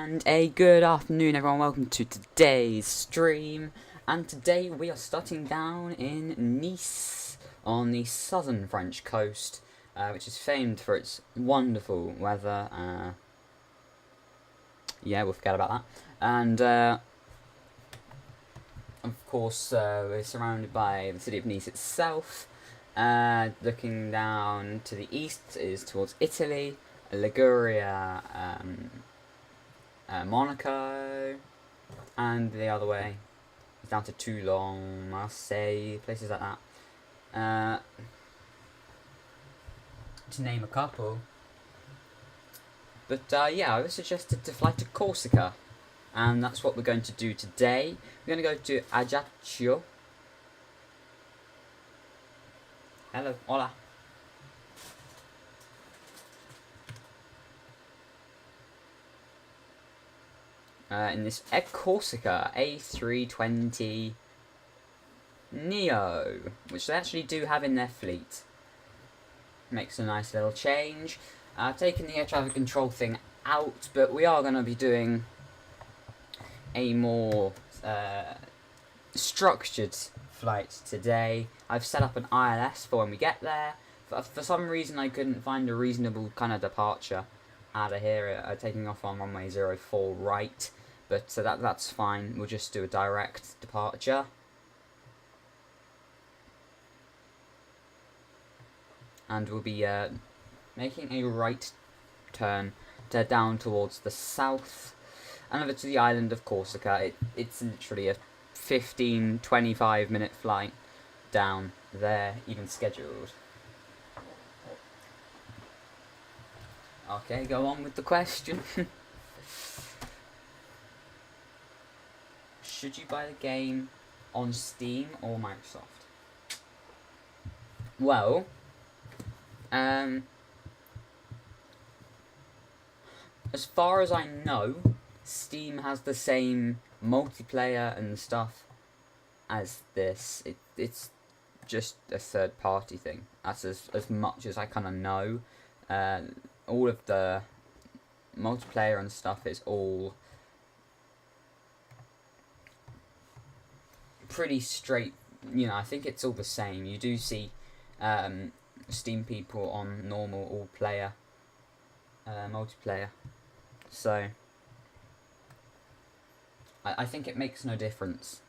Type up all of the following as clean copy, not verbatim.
And a good afternoon everyone, welcome to today's stream. And today we are starting down in Nice, on the southern French coast, which is famed for its wonderful weather. Yeah, we'll forget about that. And of course we're surrounded by the city of Nice itself. Looking down to the east is towards Italy, Liguria, Monaco, and the other way is down to Toulon, Marseille, places like that. To name a couple. But yeah, I was suggested to fly to Corsica, and that's what we're going to do today. We're going to go to Ajaccio. Hello, hola. In this Corsica A320 Neo, which they actually do have in their fleet. Makes a nice little change. I've taken the air traffic control thing out, but we are going to be doing a more structured flight today. I've set up an ILS for when we get there. For some reason I couldn't find a reasonable kind of departure out of here, taking off on runway 04 right. But that's fine, we'll just do a direct departure. And we'll be making a right turn to down towards the south and over to the island of Corsica. It's literally a 15-25 minute flight down there, even scheduled. Okay, go on with the question. Should you buy the game on Steam or Microsoft? Well, as far as I know, Steam has the same multiplayer and stuff as this. It's just a third party thing. That's as much as I kind of know. All of the multiplayer and stuff is all pretty straight. You know, I think it's all the same. You do see Steam people on normal all player multiplayer, so I think it makes no difference.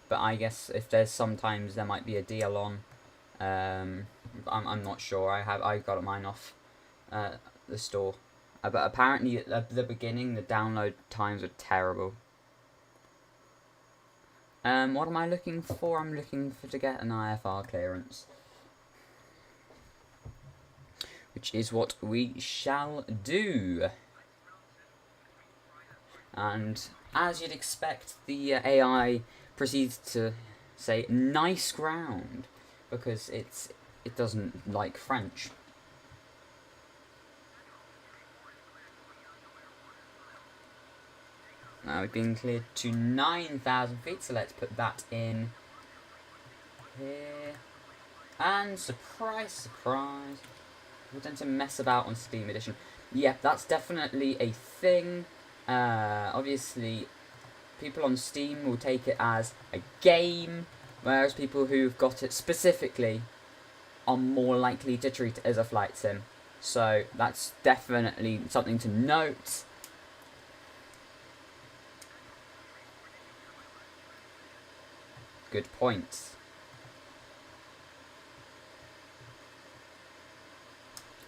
But I guess if there's sometimes there might be a deal on, I'm not sure. I got mine off the store. But apparently at the beginning the download times are terrible. What am I looking for? I'm looking for to get an IFR clearance, which is what we shall do. And as you'd expect, the AI proceeds to say nice ground because it doesn't like French. Now we've been cleared to 9,000 feet, so let's put that in here. And surprise, surprise, we tend to mess about on Steam Edition. Yeah, that's definitely a thing. Obviously, people on Steam will take it as a game, whereas people who've got it specifically are more likely to treat it as a flight sim. So that's definitely something to note. Good points.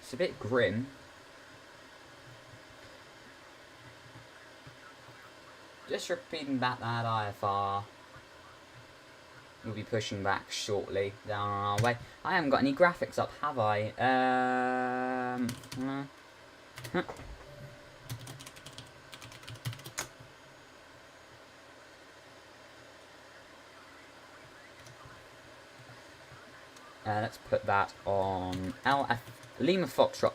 It's a bit grim. Just repeating back that IFR. We'll be pushing back shortly down on our way. I haven't got any graphics up, have I? Let's put that on LF Lima Foxtrot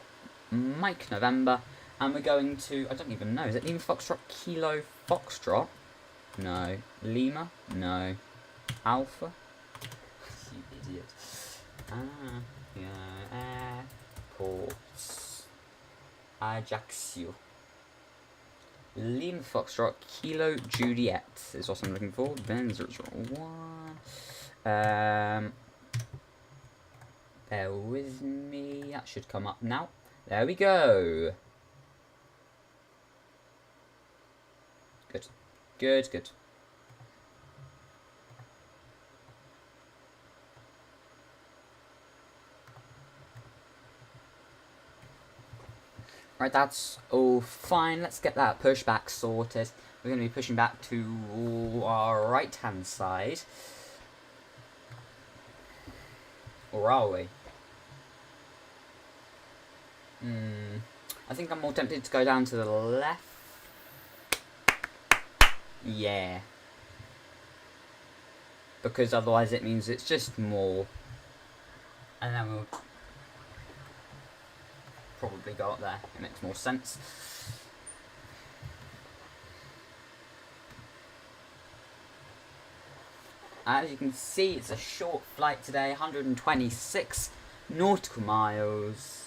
Mike November, and we're going to, I don't even know, is it Lima Foxtrot Kilo Foxtrot? No. Lima? No. Alpha? You idiot. Yeah, airports. Ajaccio. Lima Foxtrot Kilo Juliet is what I'm looking for. Then 001. Bear with me. That should come up now. There we go. Good. Good, good. Right, that's all fine. Let's get that pushback sorted. We're going to be pushing back to our right-hand side. Or are we? I think I'm more tempted to go down to the left. Yeah. Because otherwise it means it's just more. And then we'll probably go up there. It makes more sense. As you can see, it's a short flight today, 126 nautical miles.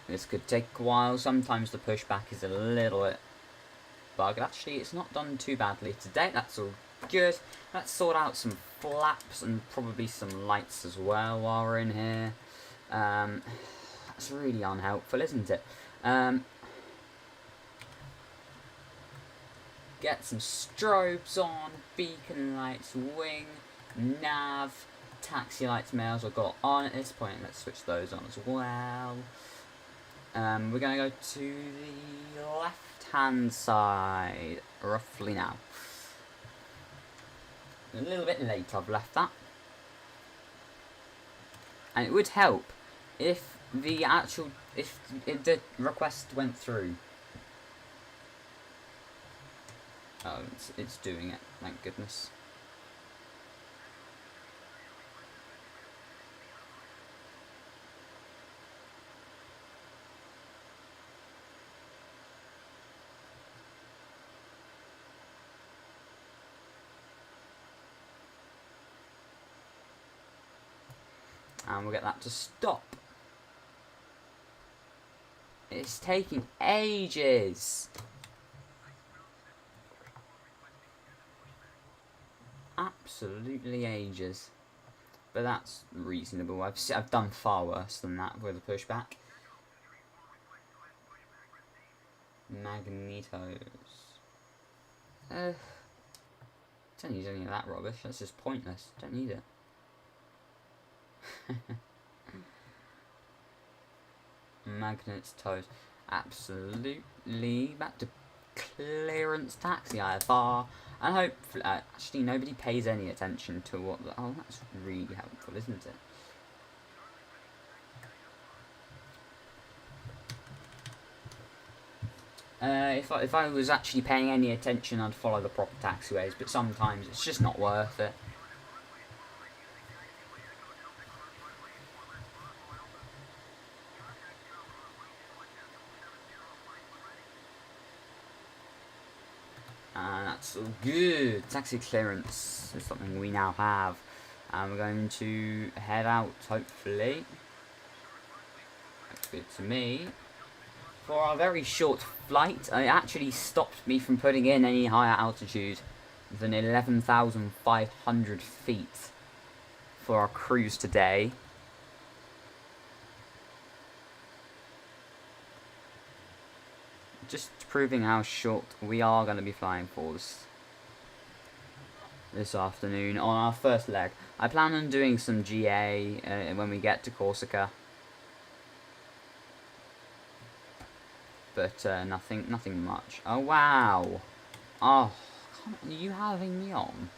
This could take a while. Sometimes the pushback is a little bit bugged. Actually, it's not done too badly today. That's all good. Let's sort out some flaps and probably some lights as well while we're in here. That's really unhelpful, isn't it? Get some strobes on, beacon lights, wing, nav, taxi lights may as well go on at this point. Let's switch those on as well. We're going to go to the left-hand side, roughly now. A little bit late I've left that. And it would help if the request went through. Oh, it's doing it, thank goodness. And we'll get that to stop. It's taking ages. Absolutely ages. But that's reasonable. I've done far worse than that with a pushback. Magnetos. Don't use any of that rubbish. That's just pointless. Don't need it. Magnets toes. Absolutely. Back to clearance taxi IFR. And hopefully, actually nobody pays any attention to what. Oh, that's really helpful, isn't it? If I was actually paying any attention, I'd follow the proper taxiways. But sometimes it's just not worth it. And that's all good. Taxi clearance is something we now have. And we're going to head out, hopefully. That's good to me. For our very short flight, it actually stopped me from putting in any higher altitude than 11,500 feet for our cruise today. Just proving how short we are going to be flying for this afternoon on our first leg. I plan on doing some GA when we get to Corsica. But nothing much. Oh wow! Oh, are you having me on?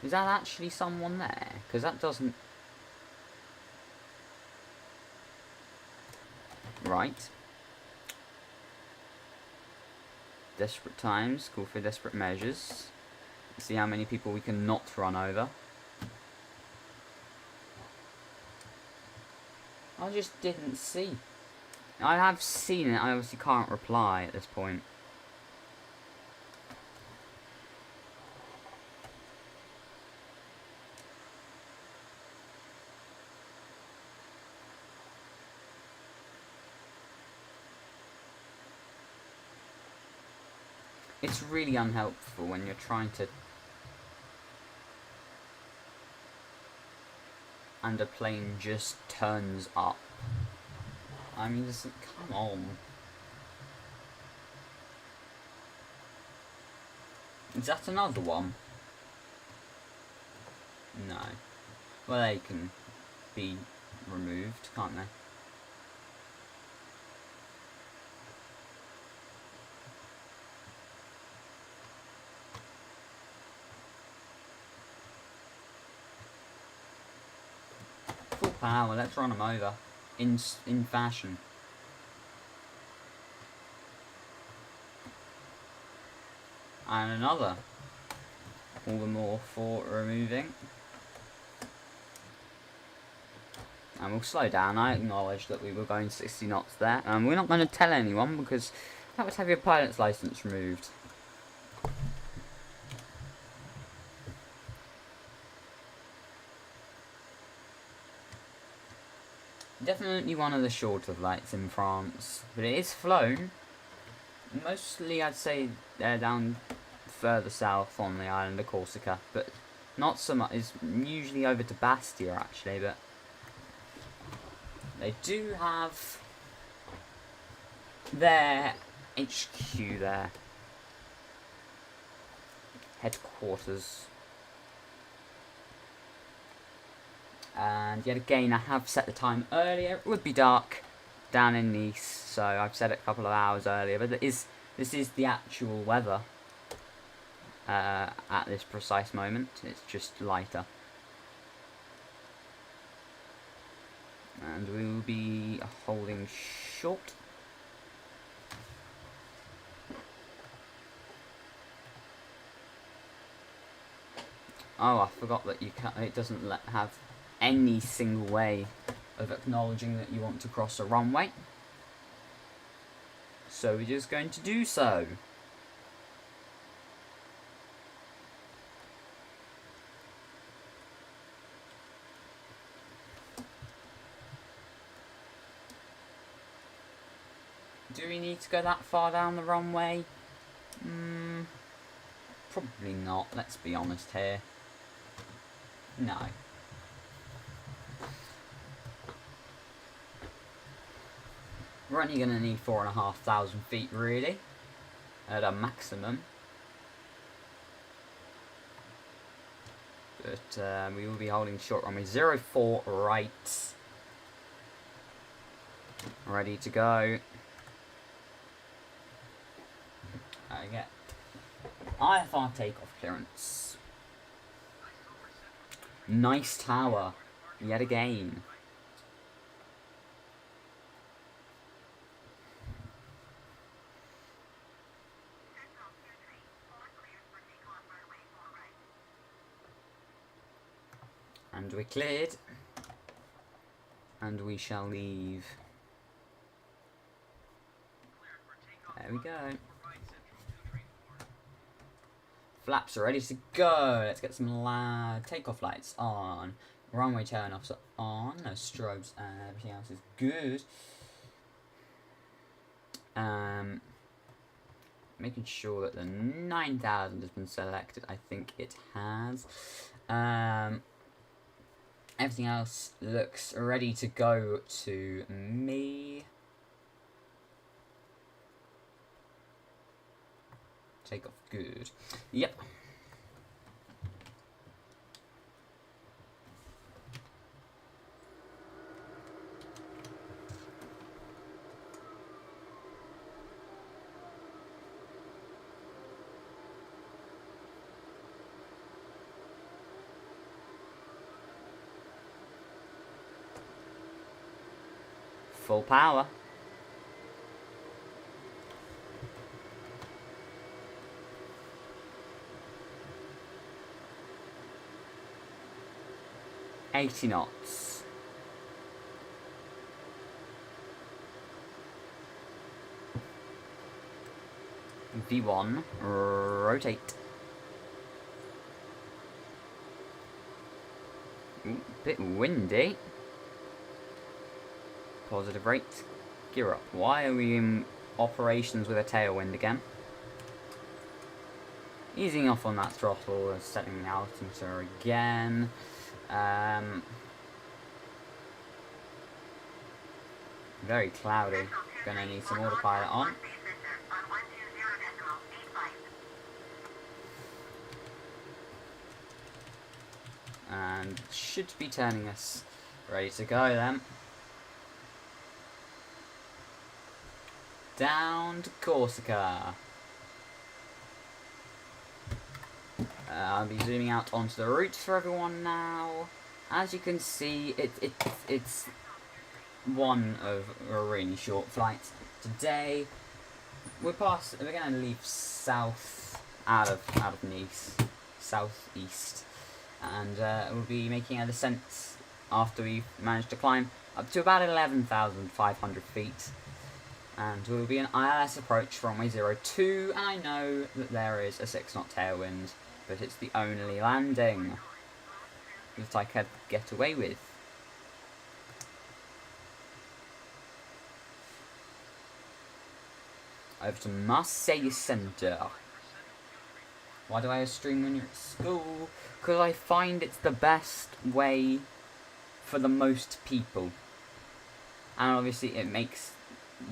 Is that actually someone there? Because that doesn't. Right. Desperate times call for desperate measures. Let's see how many people we can not run over. I just didn't see. I have seen it, I obviously can't reply at this point. It's really unhelpful when you're trying to... and a plane just turns up. I mean, just, come on. Is that another one? No. Well, they can be removed, can't they? Full power, let's run them over. In fashion. And another. All the more for removing. And we'll slow down. I acknowledge that we were going 60 knots there. And we're not going to tell anyone because that would have your pilot's license removed. Definitely one of the shorter flights in France. But it is flown. Mostly I'd say they're down further south on the island of Corsica. But not so much. It's usually over to Bastia actually. But they do have their HQ there. Headquarters. And yet again, I have set the time earlier. It would be dark down in Nice, so I've set it a couple of hours earlier. But this is the actual weather at this precise moment. It's just lighter. And we will be holding short. Oh, I forgot that you can't. It doesn't have any single way of acknowledging that you want to cross a runway. So we're just going to do so. Do we need to go that far down the runway? Probably not, let's be honest here. No. We're only going to need 4,500 feet, really, at a maximum. But we will be holding short runway 04 right. Ready to go. I get IFR takeoff clearance. Nice tower, yet again. And we're cleared. And we shall leave. There we go. Flaps are ready to go. Let's get some takeoff lights on. Runway turn-offs are on. No strobes and everything else is good. Making sure that the 9,000 has been selected. I think it has. Everything else looks ready to go to me. Take off good. Yep. Full power. $80 knots. V1, rotate. Ooh, bit windy. Positive rate. Gear up. Why are we in operations with a tailwind again? Easing off on that throttle and setting the altimeter again. Very cloudy. Gonna need some autopilot on. And should be turning us ready to go then. Down to Corsica. I'll be zooming out onto the route for everyone now. As you can see, it's one of a really short flight. Today we're going to leave south out of Nice, southeast, and we'll be making a descent after we've managed to climb up to about 11,500 feet. And we'll be an ILS approach from runway 02, and I know that there is a 6-knot tailwind, but it's the only landing that I could get away with. Over to Marseille Centre. Why do I stream when you're at school? Because I find it's the best way for the most people. And obviously it makes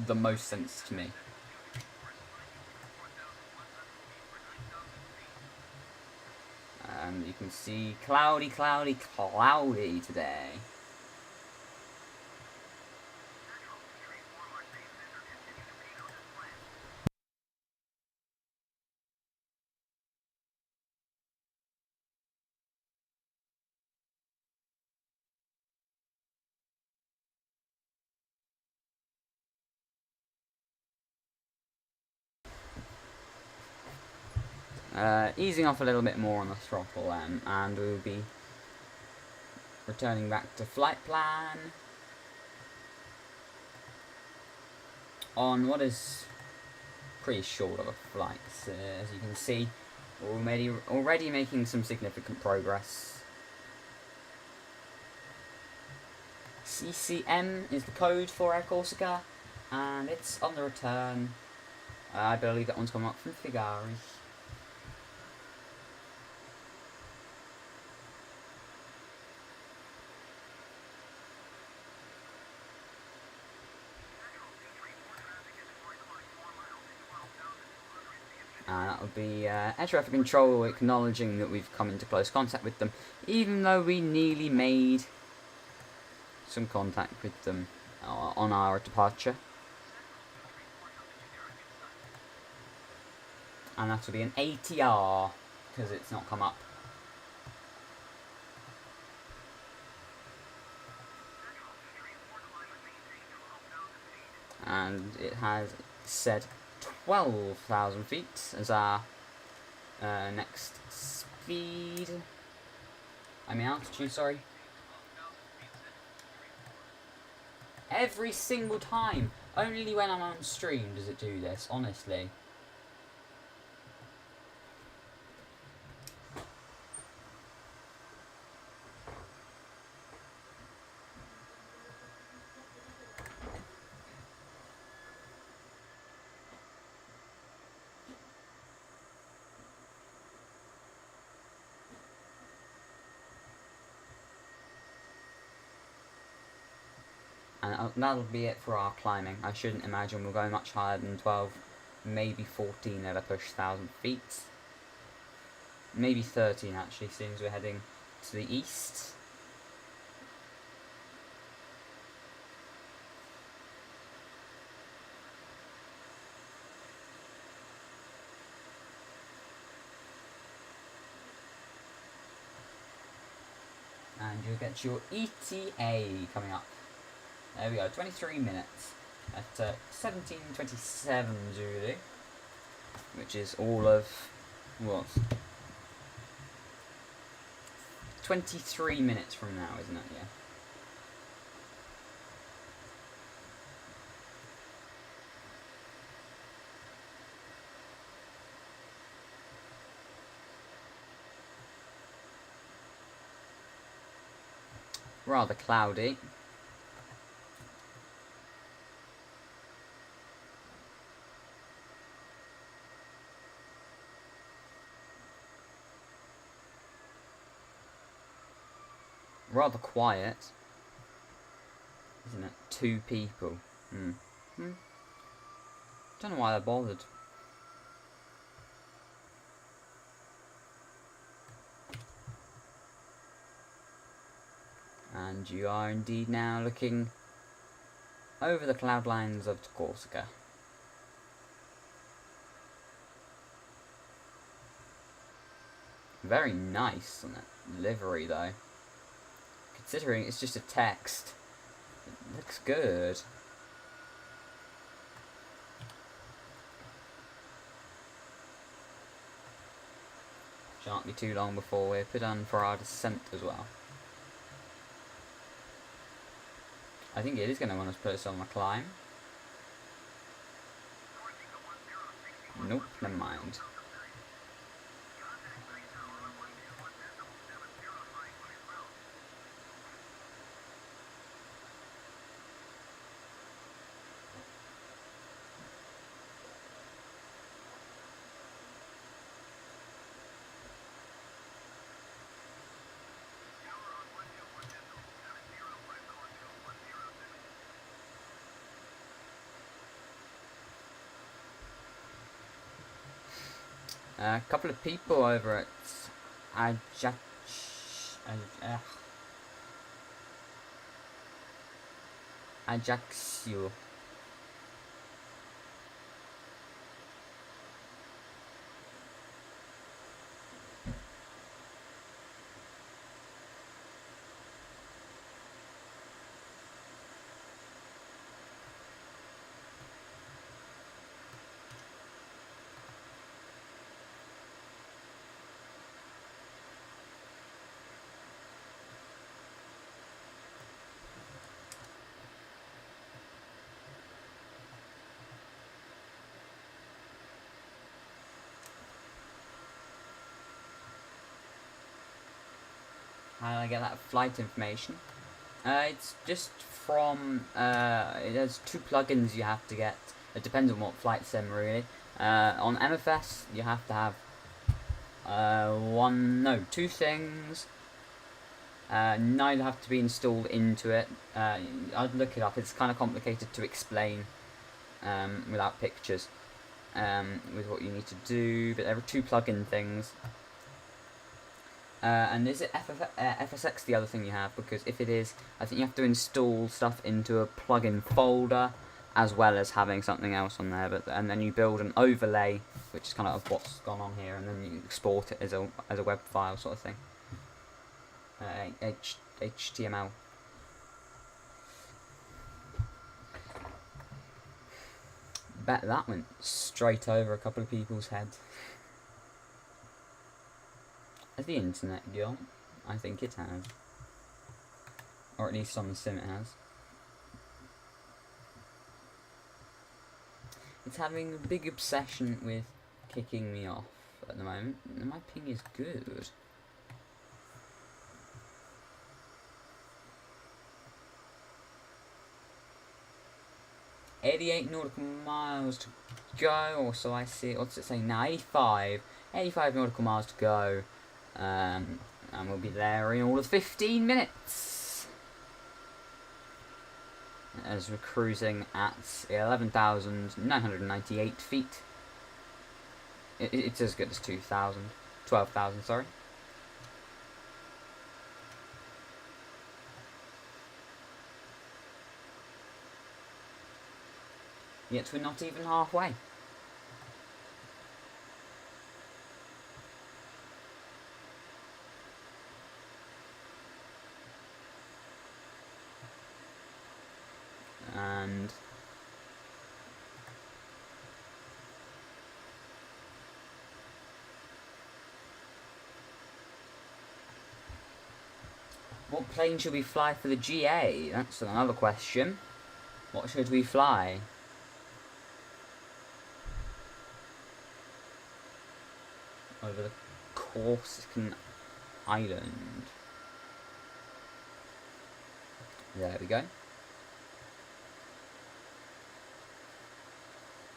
the most sense to me. And you can see cloudy, cloudy, cloudy today. Easing off a little bit more on the throttle then, and we'll be returning back to flight plan on what is pretty short of a flight. As you can see, we're already making some significant progress. CCM is the code for Air Corsica, and it's on the return. I believe that one's coming up from Figari. And that would be air traffic control acknowledging that we've come into close contact with them, even though we nearly made some contact with them on our departure. And that will be an ATR, because it's not come up. And it has said 12,000 feet as our next speed. I mean altitude, sorry. Every single time. Only when I'm on stream does it do this, honestly. And that'll be it for our climbing. I shouldn't imagine we'll go much higher than 12, maybe 14 at a push 1,000 feet. Maybe 13 actually, seeing as we're heading to the east. And you'll get your ETA coming up. There we go, 23 minutes at 17:27 Zulu, which is all of, what, 23 minutes from now, isn't it? Yeah. Rather cloudy. rather quiet, isn't it? 2 people. Don't know why I bothered. And you are indeed now looking over the cloud lines of Corsica. Very nice on that livery though. Considering it's just a text, it looks good. Shan't be too long before we're put on for our descent as well. I think it is going to want us to put us on a climb. Nope, never mind. A couple of people over at Ajaccio. How do I get that flight information? It's just from, there's 2 plugins you have to get. It depends on what flight sim really. On MFS you have to have 2 things. Neither have to be installed into it. I'd look it up, it's kind of complicated to explain without pictures with what you need to do, but there are 2 plugin things. And is it FSX the other thing you have? Because if it is, I think you have to install stuff into a plugin folder, as well as having something else on there. And then you build an overlay, which is kind of what's gone on here, and then you export it as a web file sort of thing. HTML. Bet that went straight over a couple of people's heads. Has the internet gone? I think it has. Or at least on the sim it has. It's having a big obsession with kicking me off at the moment. My ping is good. "88 nautical miles to go," or so I see. What's it saying now? 85 nautical miles to go. And we'll be there in all of 15 minutes. As we're cruising at 11,998 feet. It's as good as 12,000, sorry. Yet we're not even halfway. And what plane should we fly for the GA? That's another question. What should we fly? Over the Corsican island. There we go.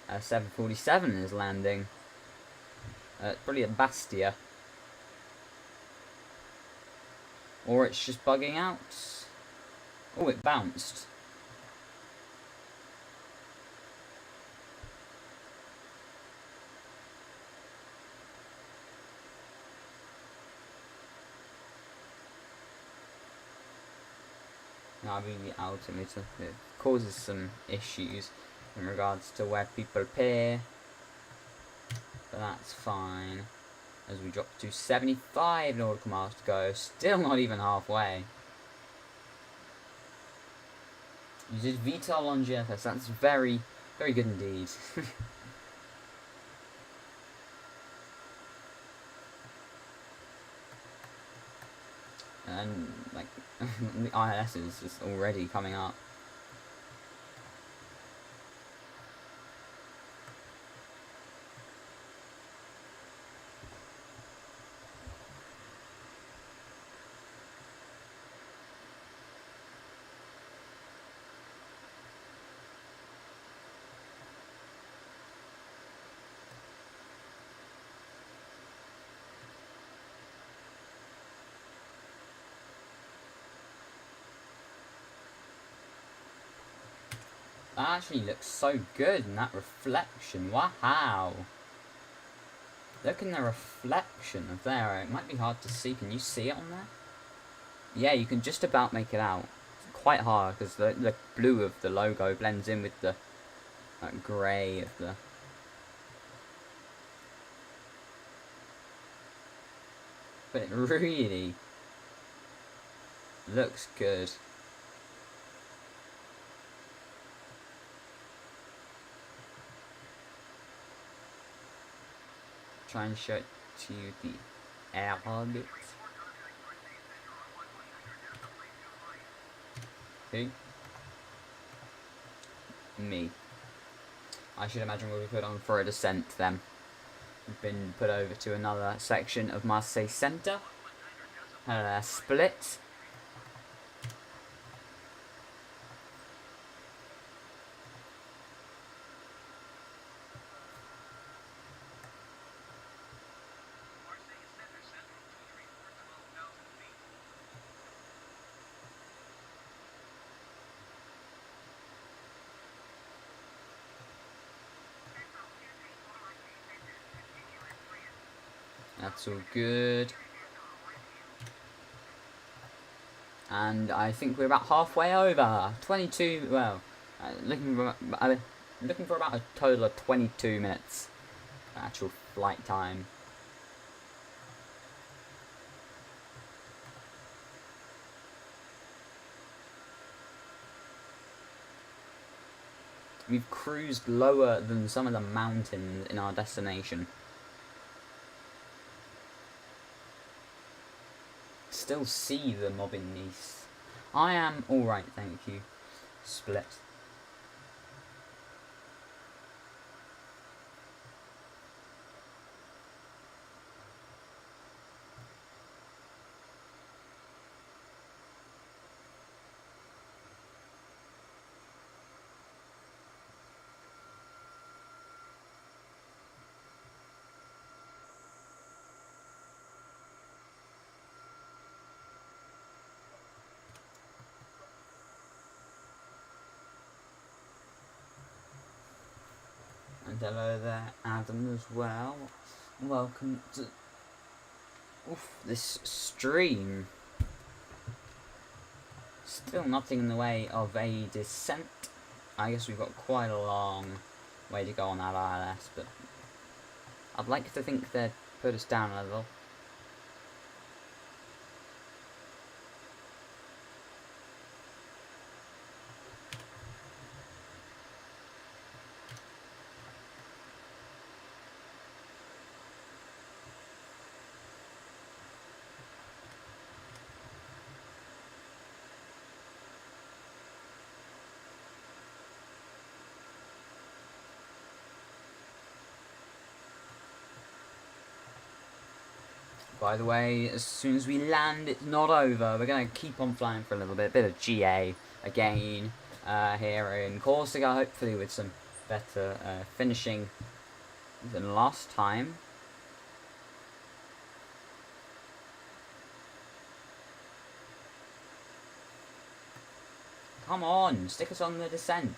747 is landing. Probably at Bastia. Or it's just bugging out. Oh, it bounced. I mean, the altimeter, it causes some issues in regards to where people appear, but that's fine. As we drop to 75 nautical miles to go, still not even halfway. You did VTOL on GFS, that's very, very good indeed. And, like, the ILS is just already coming up. That actually looks so good in that reflection. Wow. Look in the reflection of there. It might be hard to see. Can you see it on there? Yeah, you can just about make it out. It's quite hard because the blue of the logo blends in with the grey of the... But it really looks good. Try and show it to you the air bit. Who? Me. I should imagine we'll be put on for a descent then. We've been put over to another section of Marseille Centre. Split. That's all good. And I think we're about halfway over. 22, well, looking for about a total of 22 minutes. Actual flight time. We've cruised lower than some of the mountains in our destination. Still see the mob in Nice. I am alright, thank you. Split. And hello there, Adam, as well. Welcome to this stream. Still nothing in the way of a descent. I guess we've got quite a long way to go on that ILS, but I'd like to think they'd put us down a little. By the way, as soon as we land, it's not over. We're going to keep on flying for a little bit. A bit of GA again here in Corsica, hopefully with some better finishing than last time. Come on, stick us on the descent.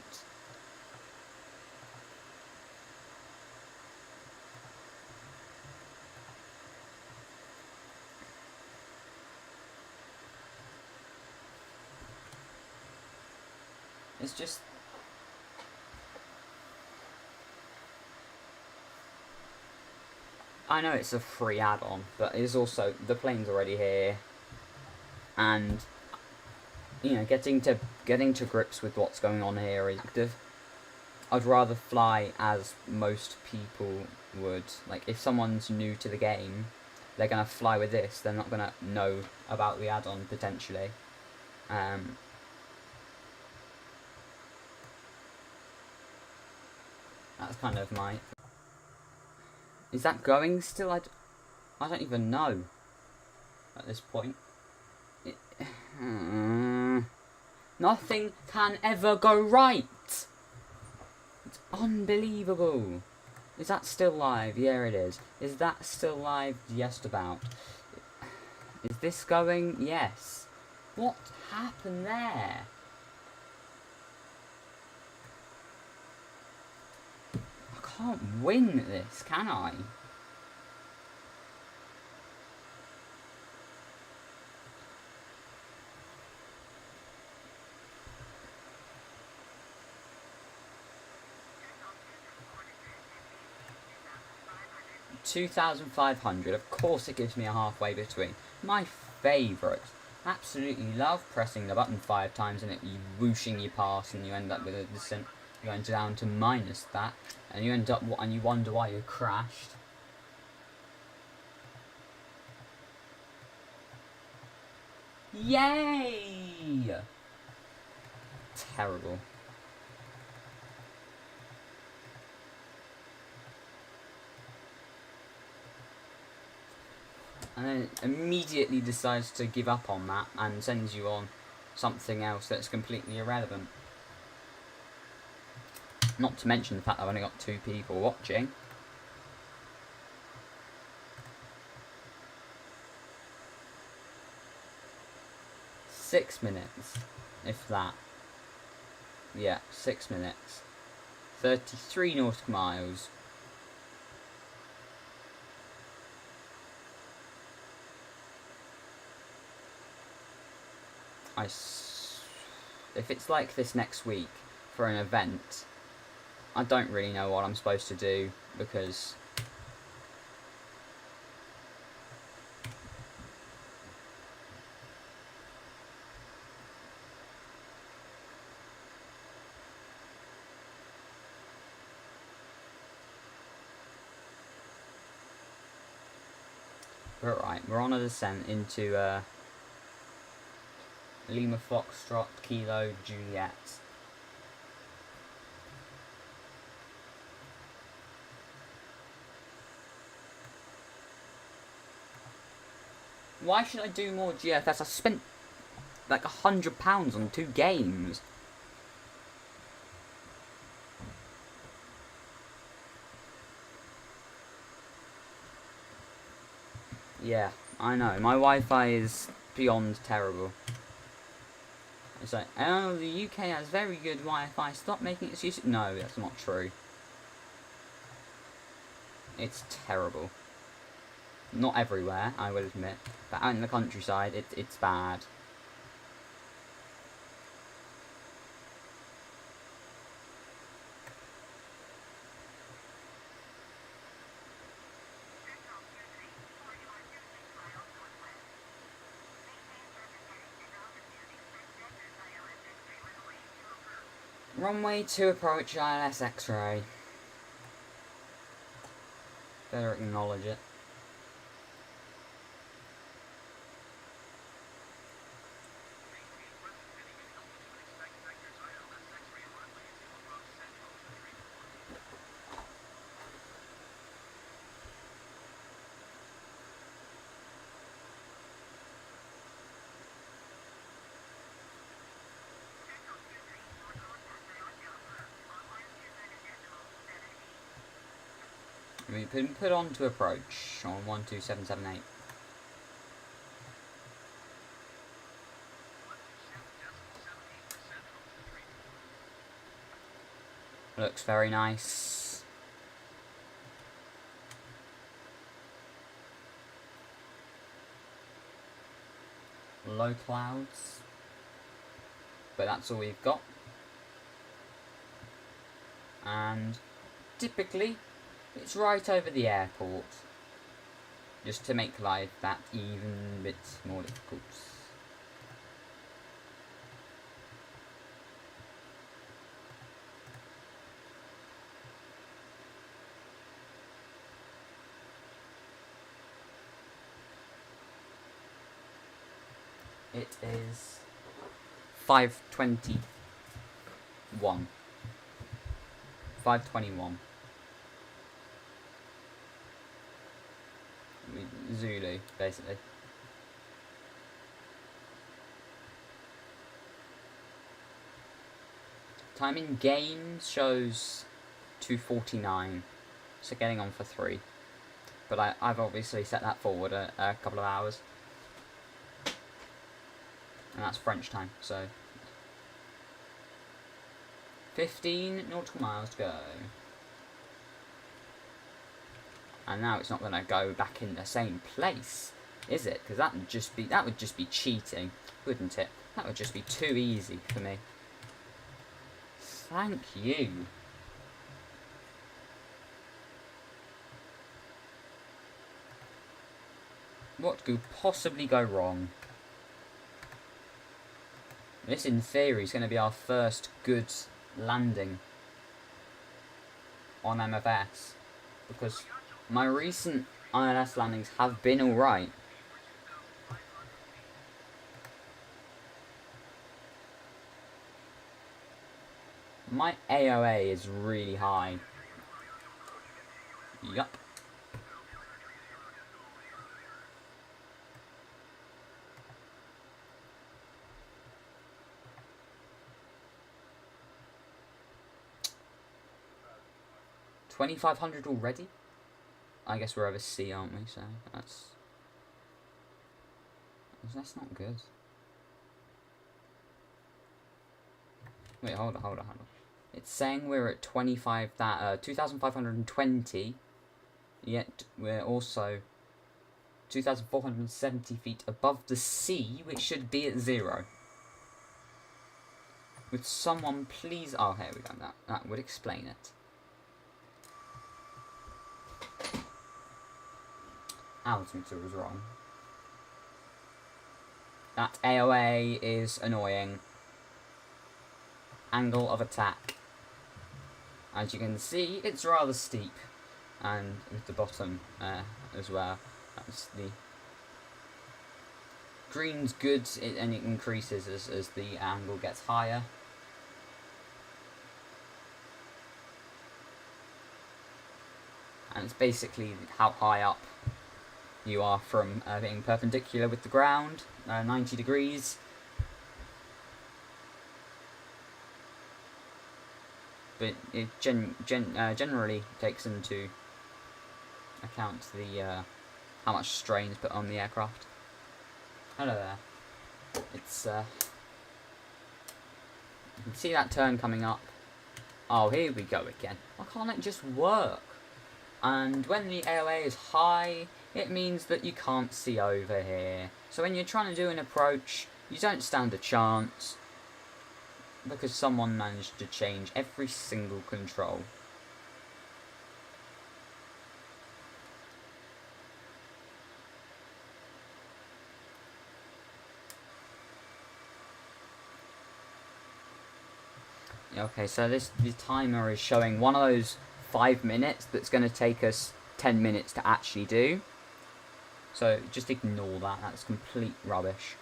It's just... I know it's a free add-on, but it's also... the plane's already here. And... you know, getting to grips with what's going on here is... I'd rather fly as most people would. Like, if someone's new to the game, they're going to fly with this. They're not going to know about the add-on, potentially. That's kind of my... Is that going still? I don't even know at this point. Nothing can ever go right. It's unbelievable. Is that still live? Yeah, it is. Is that still live? Just about. Is this going? Yes. What happened there? I can't win this, can I? $2,500. Of course it gives me a halfway between. My favourite. Absolutely love pressing the button 5 times and it whooshing you past and you end up with a descent going down to minus that. And you end up and you wonder why you crashed. Yay! Terrible. And then it immediately decides to give up on that and sends you on something else that's completely irrelevant. Not to mention the fact that I've only got 2 people watching. Six minutes, if that. Yeah, 6 minutes. 33 nautical miles. If it's like this next week for an event, I don't really know what I'm supposed to do because right, we're on a descent into Lima Foxtrot Kilo Juliet. Why should I do more GFS? I spent like £100 on 2 games. Yeah, I know. My Wi-Fi is beyond terrible. It's like, oh, the UK has very good Wi-Fi. Stop making excuses. No, that's not true. It's terrible. Not everywhere, I will admit. But out in the countryside, it's bad. Runway 2 approach ILS X-ray. Better acknowledge it. We've been put on to approach on 12778. Looks very nice. Low clouds. But that's all we've got. And typically, it's right over the airport. Just to make life that even bit more difficult. It is 5:21. 5:21. Zulu, basically. Time in games shows 2:49, so getting on for 3. But I've obviously set that forward a couple of hours. And that's French time, so 15 nautical miles to go. And now it's not going to go back in the same place, is it? Because that would just be cheating, wouldn't it? That would just be too easy for me. Thank you. What could possibly go wrong? This, in theory, is going to be our first good landing on MFS, because my recent ILS landings have been alright. My AOA is really high. Yup. $2,500 already? I guess we're over C, aren't we? So that's not good. Wait, hold on. It's saying we're at 2,520, yet we're also 2,470 feet above the sea, which should be at 0. Would someone please... Oh, here we go. That would explain it. Altimeter was wrong. That AOA is annoying. Angle of attack. As you can see, it's rather steep. And with the bottom as well. That's the... Green's good, and it increases as the angle gets higher. And it's basically how high up you are from being perpendicular with the ground, 90 degrees. But it generally takes into account the how much strain is put on the aircraft. Hello there. It's you can see that turn coming up. Oh, here we go again. Why can't it just work? And when the AOA is high, it means that you can't see over here. So when you're trying to do an approach, you don't stand a chance, because someone managed to change every single control. Okay, so the timer is showing one of those 5 minutes that's going to take us 10 minutes to actually do. So just ignore that, that's complete rubbish.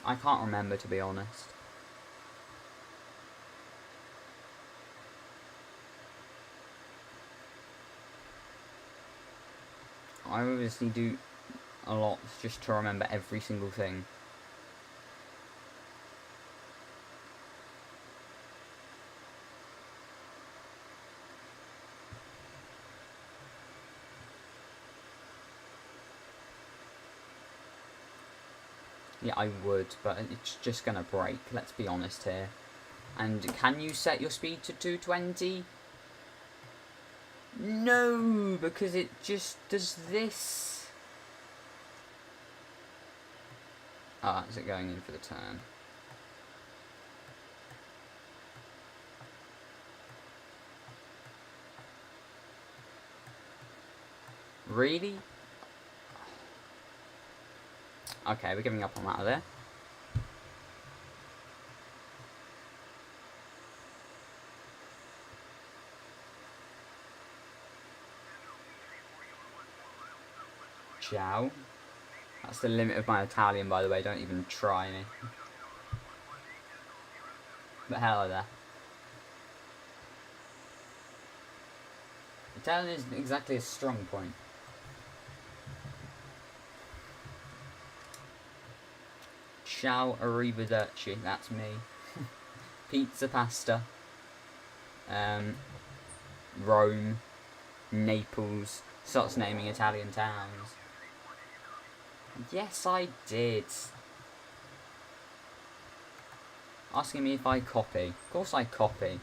I can't remember, to be honest. I obviously do a lot just to remember every single thing. Yeah, I would, but it's just gonna break, let's be honest here. And can you set your speed to 220? No, because it just does this. Ah, is it going in for the turn? Really? Okay, we're giving up on that there. Ciao. That's the limit of my Italian, by the way, don't even try me. But hello there. Italian isn't exactly a strong point. Ciao, arrivederci, that's me. Pizza, pasta. Rome. Naples. Starts naming Italian towns. Yes, I did. Asking me if I copy. Of course I copy.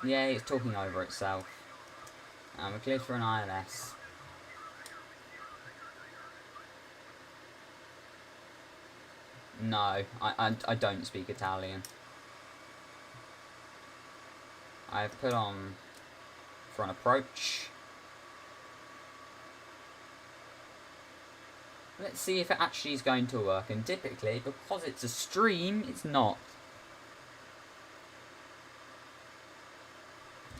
Yeah, it's talking over itself. We're cleared for an ILS. No, I don't speak Italian. I've put on front approach. Let's see if it actually is going to work, and typically, because it's a stream, it's not.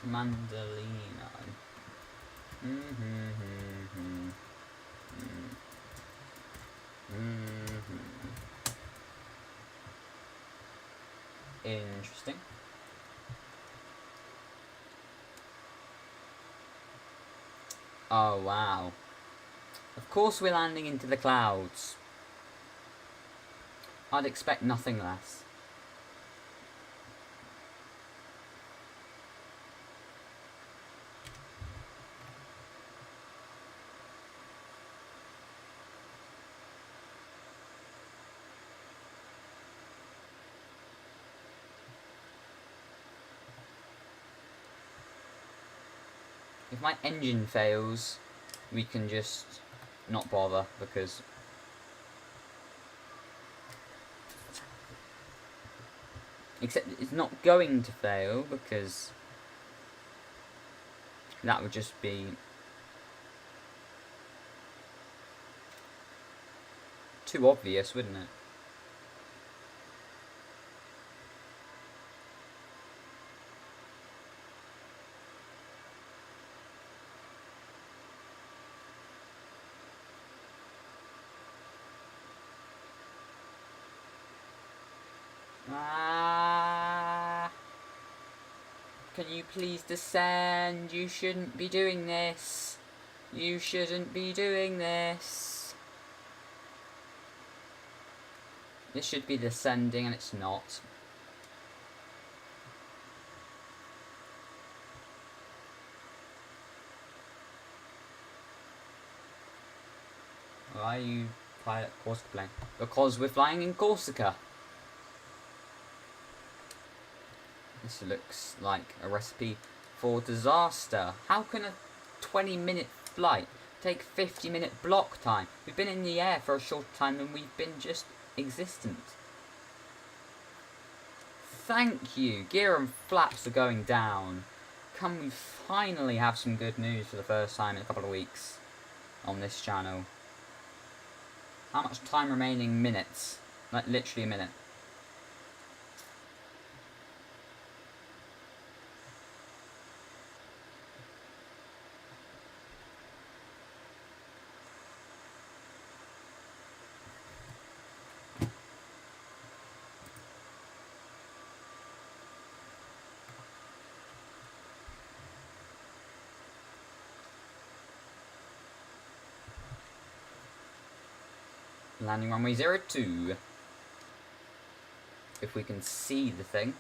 Mandolino. Interesting. Oh, wow. Of course we're landing into the clouds. I'd expect nothing less. If my engine fails, we can just not bother, because except it's not going to fail, because that would just be too obvious, wouldn't it? Can you please descend? You shouldn't be doing this. You shouldn't be doing this. This should be descending and it's not. Why are you pilot Corsica plane? Because we're flying in Corsica. This looks like a recipe for disaster. How can a 20-minute flight take 50-minute block time? We've been in the air for a short time and we've been just existent. Thank you. Gear and flaps are going down. Can we finally have some good news for the first time in a couple of weeks on this channel? How much time remaining? Minutes. Like literally a minute. Landing runway 02. If we can see the thing.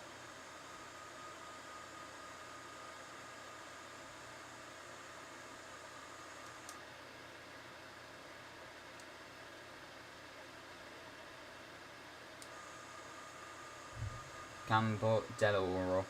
Campo dell'Oro.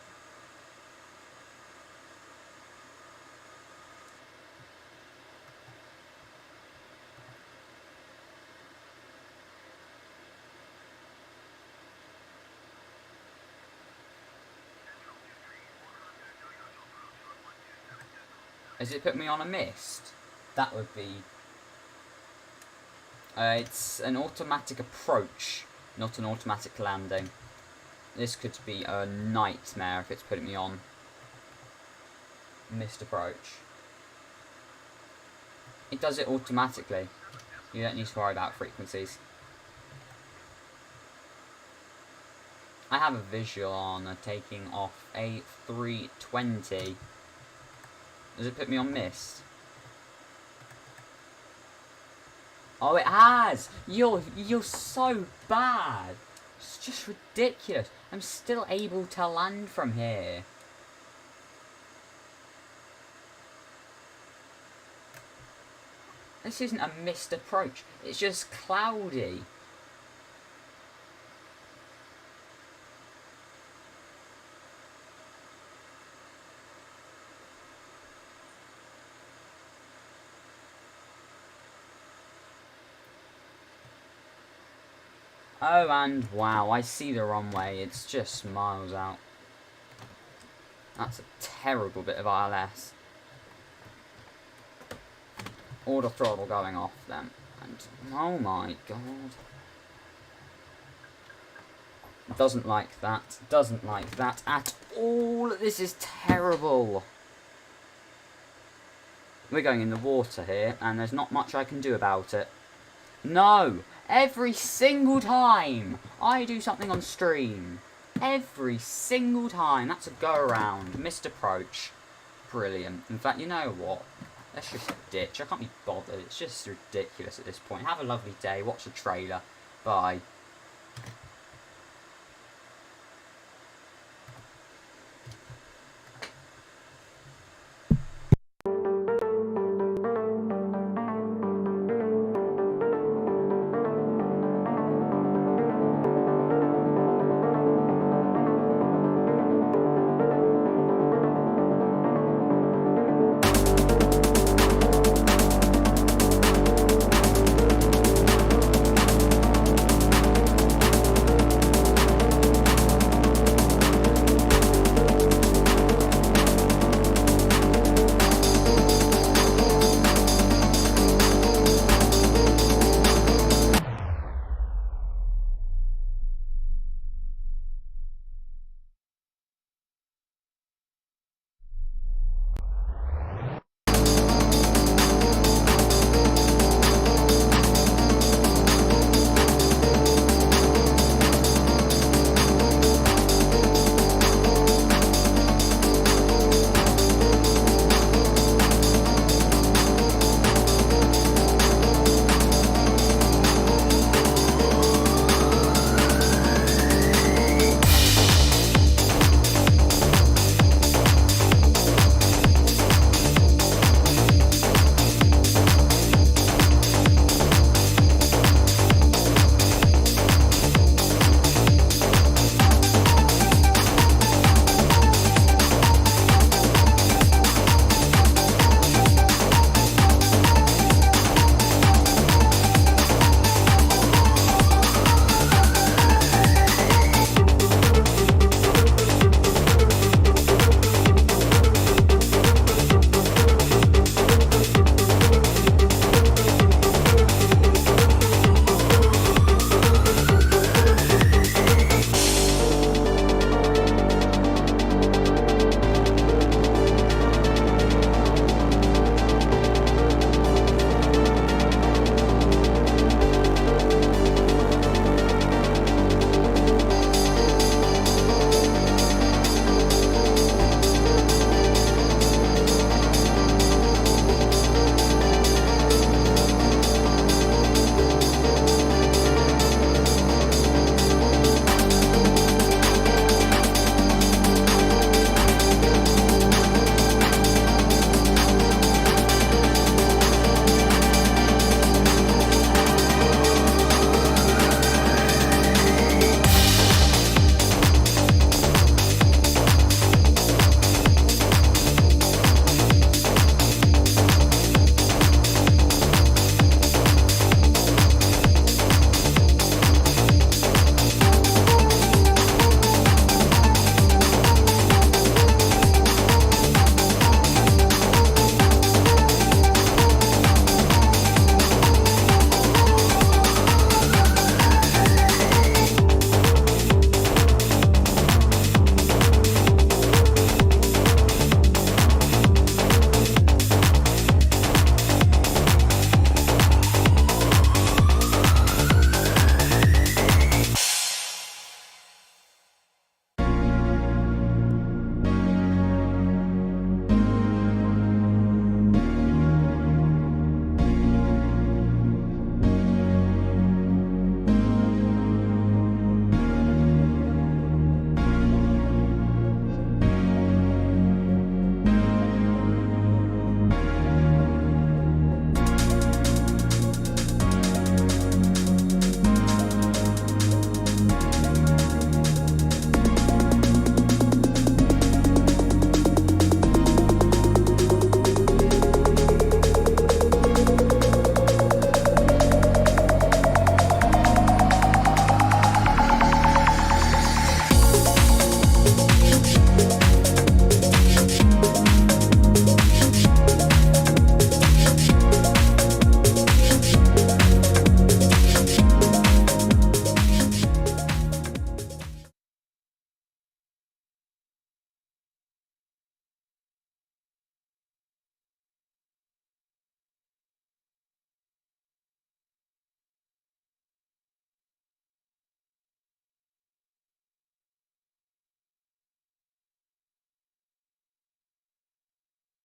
Has it put me on a mist? That would be... it's an automatic approach, not an automatic landing. This could be a nightmare if it's putting me on missed approach. It does it automatically. You don't need to worry about frequencies. I have a visual on taking off a 320. Does it put me on mist? Oh, it has! You're so bad! It's just ridiculous. I'm still able to land from here. This isn't a missed approach. It's just cloudy. Oh, and wow, I see the runway. It's just miles out. That's a terrible bit of ILS. Auto throttle going off then. And oh my god. Doesn't like that. Doesn't like that at all. This is terrible. We're going in the water here, and there's not much I can do about it. No! Every single time I do something on stream. Every single time. That's a go-around. Missed approach. Brilliant. In fact, you know what? Let's just ditch. I can't be bothered. It's just ridiculous at this point. Have a lovely day. Watch the trailer. Bye.